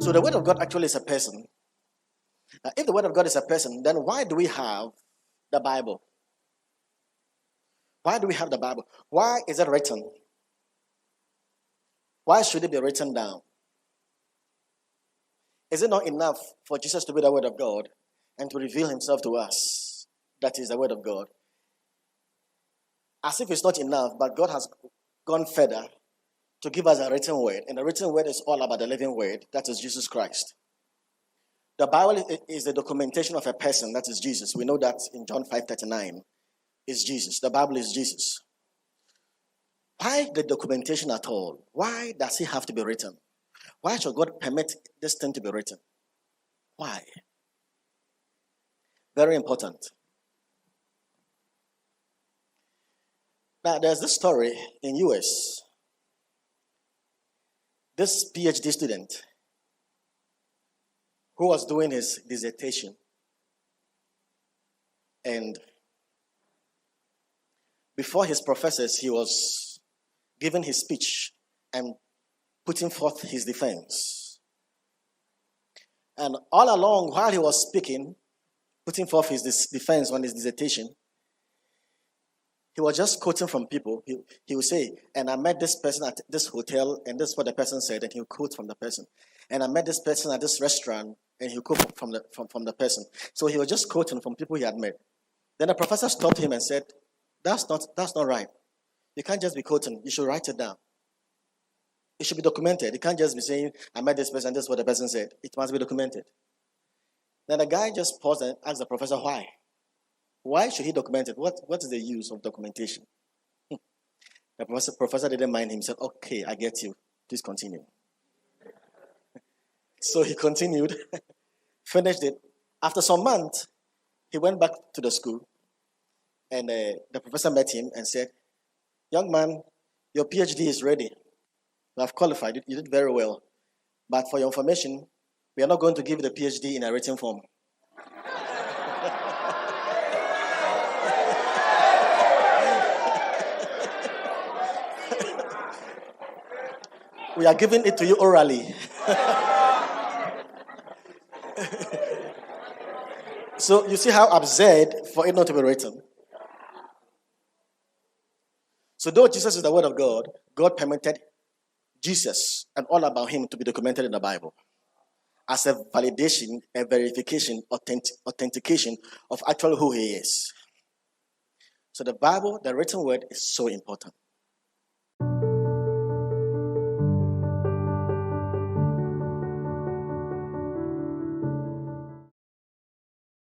So the word of God actually is a person. If the word of God is a person, then why do we have the Bible? Why do we have the Bible? Why is it written? Why should it be written down? Is it not enough for Jesus to be the word of God and to reveal himself to us? That is the word of God. As if it's not enough, but God has gone further to give us a written word. And the written word is all about the living word, that is Jesus Christ. The Bible is the documentation of a person, that is Jesus. We know that in John 5:39 is Jesus. The Bible is Jesus. Why the documentation at all? Why does it have to be written? Why should God permit this thing to be written? Why? Very important. Now, there's this story in US. This PhD student who was doing his dissertation, and before his professors, he was giving his speech and putting forth his defense. And all along, while he was speaking, putting forth his defense on his dissertation, he was just quoting from people. He would say, and I met this person at this hotel, and this is what the person said, and he would quote from the person. And I met this person at this restaurant, and he would quote from the person. So he was just quoting from people he had met. Then the professor stopped him and said, that's not right. You can't just be quoting. You should write it down. It should be documented. You can't just be saying, I met this person, and this is what the person said. It must be documented. Then the guy just paused and asked the professor, why? Why should he document it? What is the use of documentation? The professor didn't mind him. He said, okay, I get you. Please continue. So he continued, finished it. After some months, he went back to the school, and the professor met him and said, young man, your PhD is ready. You have qualified. You did very well. But for your information, we are not going to give you the PhD in a written form. We are giving it to you orally. So you see how absurd for it not to be written. So though Jesus is the word of God, God permitted Jesus and all about him to be documented in the Bible as a validation, a verification, authentication of actually who he is. So the Bible, the written word, is so important.